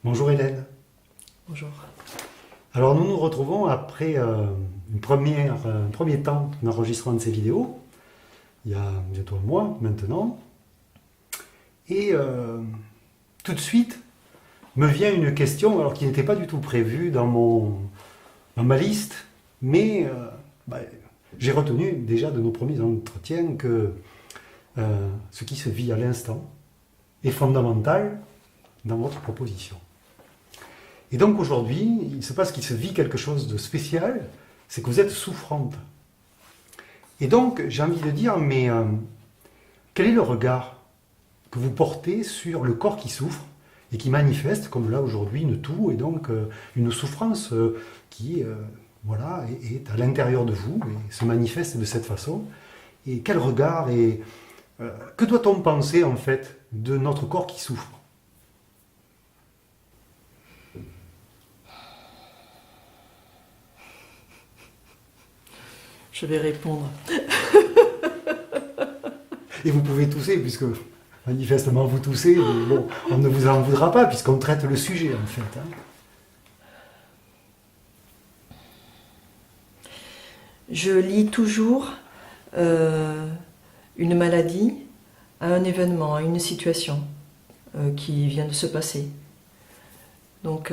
Bonjour Hélène. Bonjour. Alors nous nous retrouvons après un premier temps d'enregistrement de ces vidéos, il y a bientôt un mois maintenant, et tout de suite me vient une question alors qui n'était pas du tout prévue dans ma liste, mais bah, j'ai retenu déjà de nos premiers entretiens que ce qui se vit à l'instant est fondamental dans votre proposition. Et donc aujourd'hui, il se passe qu'il se vit quelque chose de spécial, c'est que vous êtes souffrante. Et donc j'ai envie de dire, mais quel est le regard que vous portez sur le corps qui souffre et qui manifeste, comme là aujourd'hui, une toux et donc une souffrance qui voilà, est à l'intérieur de vous et se manifeste de cette façon. Et quel regard et que doit-on penser en fait de notre corps qui souffre? Je vais répondre. Et vous pouvez tousser, puisque manifestement vous toussez, mais bon, on ne vous en voudra pas, puisqu'on traite le sujet en fait. Je lie toujours une maladie à un événement, à une situation qui vient de se passer. Donc,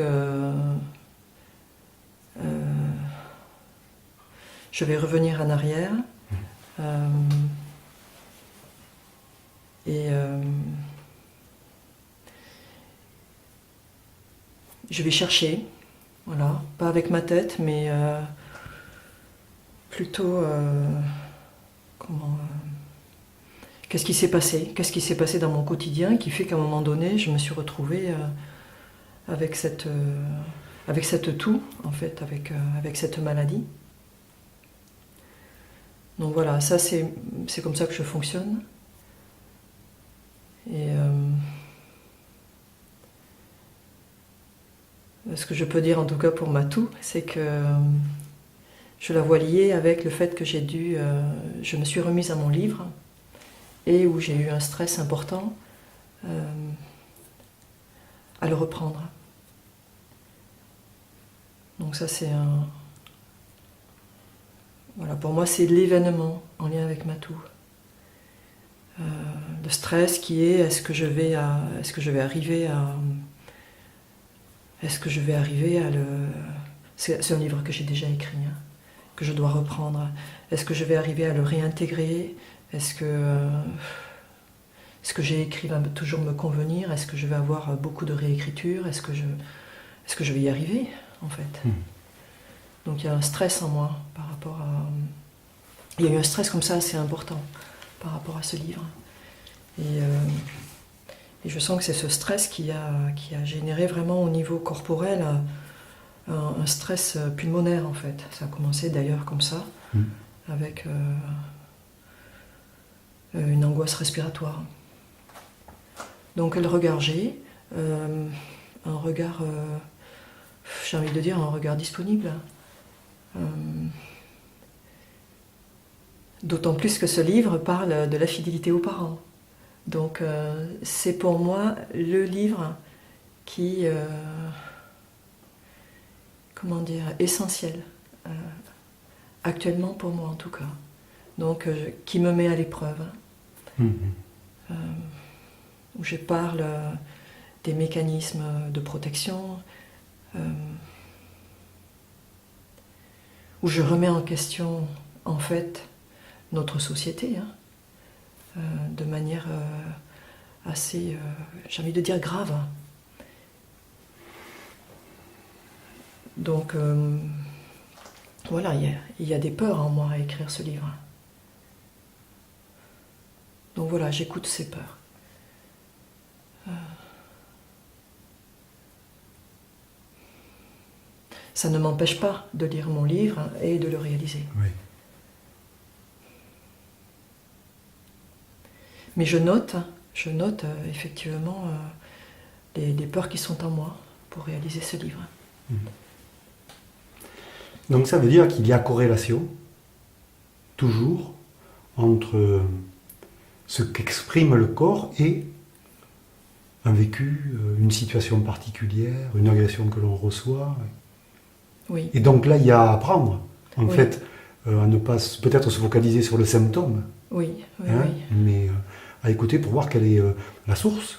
je vais revenir en arrière et je vais chercher, voilà, pas avec ma tête, mais plutôt qu'est-ce qui s'est passé? Qu'est-ce qui s'est passé dans mon quotidien qui fait qu'à un moment donné, je me suis retrouvée avec cette toux, en fait, avec cette maladie. Donc voilà, ça c'est comme ça que je fonctionne. Et ce que je peux dire en tout cas pour ma toux, c'est que je la vois liée avec le fait que je me suis remise à mon livre et où j'ai eu un stress important à le reprendre. Donc ça c'est voilà, pour moi c'est l'événement en lien avec ma toux. Le stress qui est est-ce que je vais arriver à le... C'est un livre que j'ai déjà écrit, hein, que je dois reprendre. Est-ce que je vais arriver à le réintégrer? Est-ce que ce que j'ai écrit va toujours me convenir? Est-ce que je vais avoir beaucoup de réécriture? Est-ce que je vais y arriver, en fait? Donc il y a un stress en moi par rapport à... Il y a eu un stress comme ça assez important par rapport à ce livre. Et je sens que c'est ce stress qui a généré vraiment au niveau corporel un stress pulmonaire, en fait. Ça a commencé d'ailleurs comme ça, avec une angoisse respiratoire. Donc le regard j'ai, un regard, j'ai envie de dire un regard disponible. D'autant plus que ce livre parle de la fidélité aux parents. Donc c'est pour moi le livre qui, comment dire, essentiel, actuellement pour moi en tout cas. Donc qui me met à l'épreuve. Où je parle des mécanismes de protection, où je remets en question en fait notre société, hein, de manière assez, j'ai envie de dire, grave. Donc voilà, il y a des peurs en moi à écrire ce livre. Donc voilà, j'écoute ces peurs. Ça ne m'empêche pas de lire mon livre et de le réaliser. Oui. Mais je note effectivement les peurs qui sont en moi pour réaliser ce livre. Donc ça veut dire qu'il y a corrélation, toujours, entre ce qu'exprime le corps et un vécu, une situation particulière, une agression que l'on reçoit. Oui. Et donc là, il y a à apprendre, en Oui. fait, à ne pas peut-être se focaliser sur le symptôme, Oui, oui, hein, oui. mais à écouter pour voir quelle est la source.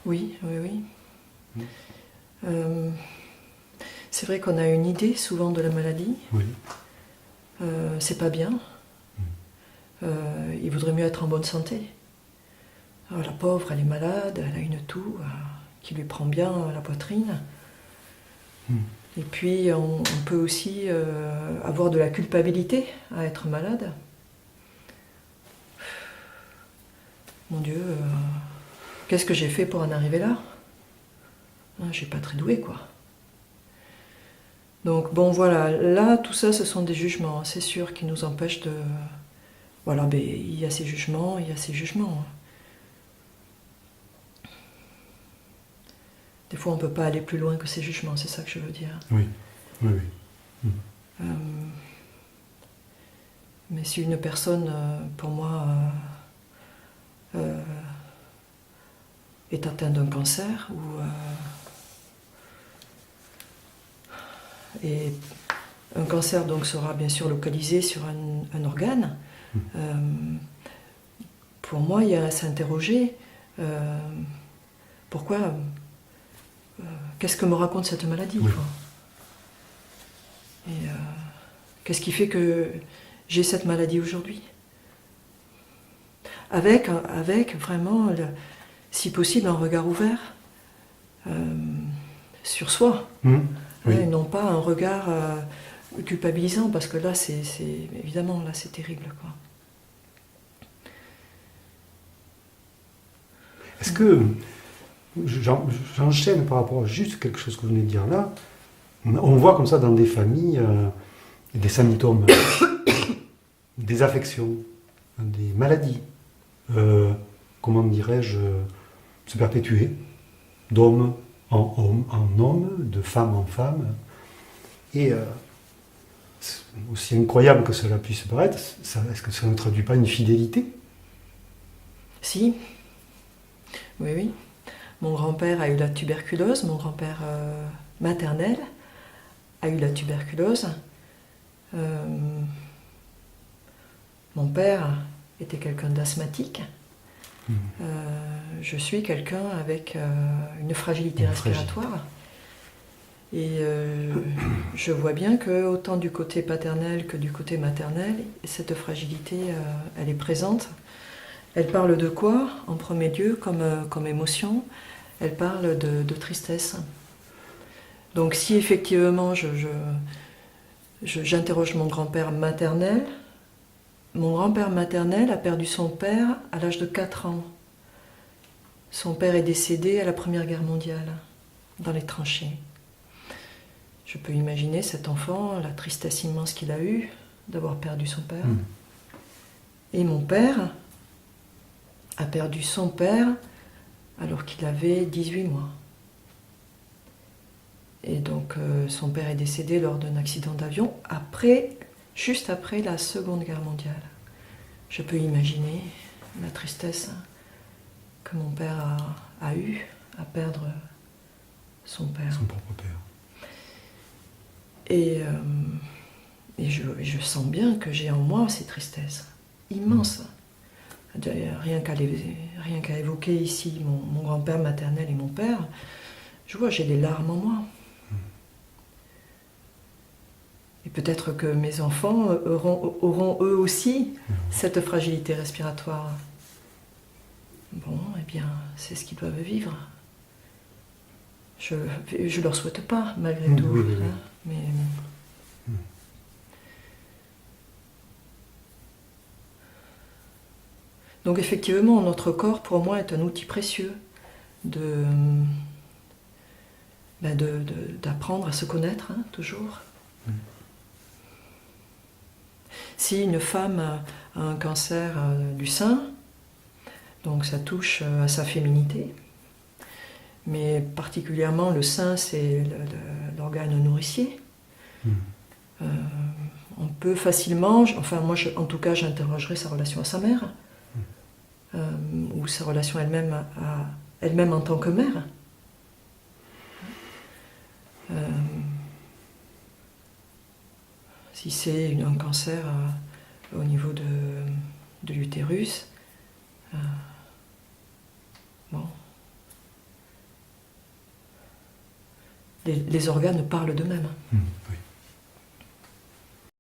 Oui, oui, oui. C'est vrai qu'on a une idée souvent de la maladie. Oui. C'est pas bien. Il vaudrait mieux être en bonne santé. Alors, la pauvre, elle est malade, elle a une toux qui lui prend bien la poitrine. Et puis, on peut aussi avoir de la culpabilité à être malade. Mon Dieu, qu'est-ce que j'ai fait pour en arriver là? Je suis pas très douée, quoi. Donc, bon, voilà, là, tout ça, ce sont des jugements, c'est sûr, qui nous empêchent de... Voilà, ben, il y a ces jugements, il y a ces jugements. Des fois, on ne peut pas aller plus loin que ces jugements, c'est ça que je veux dire. Oui, oui, oui. Mais si une personne, pour moi, est atteinte d'un cancer, et un cancer donc sera bien sûr localisé sur un organe, pour moi, il y a à s'interroger pourquoi, qu'est-ce que me raconte cette maladie, Oui. quoi. Et qu'est-ce qui fait que j'ai cette maladie aujourd'hui? Avec vraiment, si possible, un regard ouvert sur soi. Oui. Et non pas un regard culpabilisant, parce que là, c'est évidemment, là, c'est terrible, quoi. Est-ce que, j'enchaîne par rapport à juste quelque chose que vous venez de dire là, on voit comme ça dans des familles des symptômes, des affections, des maladies, comment dirais-je, se perpétuer, d'homme en homme, de femme en femme. Et aussi incroyable que cela puisse paraître, est-ce que ça ne traduit pas une fidélité? Si, oui, oui. Mon grand-père a eu la tuberculose, mon grand-père maternel a eu la tuberculose. Mon père était quelqu'un d'asthmatique. Je suis quelqu'un avec une fragilité respiratoire. Et je vois bien que autant du côté paternel que du côté maternel, cette fragilité, elle est présente. Elle parle de quoi, en premier lieu, comme émotion? Elle parle de tristesse. Donc si effectivement j'interroge mon grand-père maternel a perdu son père à l'âge de 4 ans. Son père est décédé à la Première Guerre mondiale, dans les tranchées. Je peux imaginer cet enfant, la tristesse immense qu'il a eue d'avoir perdu son père. Et mon père a perdu son père alors qu'il avait 18 mois. Et donc son père est décédé lors d'un accident d'avion, juste après la Seconde Guerre mondiale. Je peux imaginer la tristesse que mon père a eue à perdre son père. Son propre père. Et je sens bien que j'ai en moi ces tristesses immenses. Rien qu'à évoquer ici mon grand-père maternel et mon père, je vois, j'ai des larmes en moi. Et peut-être que mes enfants auront eux aussi cette fragilité respiratoire. Bon, eh bien, c'est ce qu'ils doivent vivre. Je leur souhaite pas, malgré tout. Oui, oui, oui. Hein, mais... Donc effectivement, notre corps, pour moi, est un outil précieux d'apprendre à se connaître, hein, toujours. Si une femme a un cancer du sein, donc ça touche à sa féminité, mais particulièrement le sein, c'est l'organe nourricier. On peut facilement, enfin moi en tout cas j'interrogerai sa relation à sa mère, ou sa relation elle-même elle-même en tant que mère. Si c'est un cancer au niveau de l'utérus, bon. Les organes parlent d'eux-mêmes. Oui.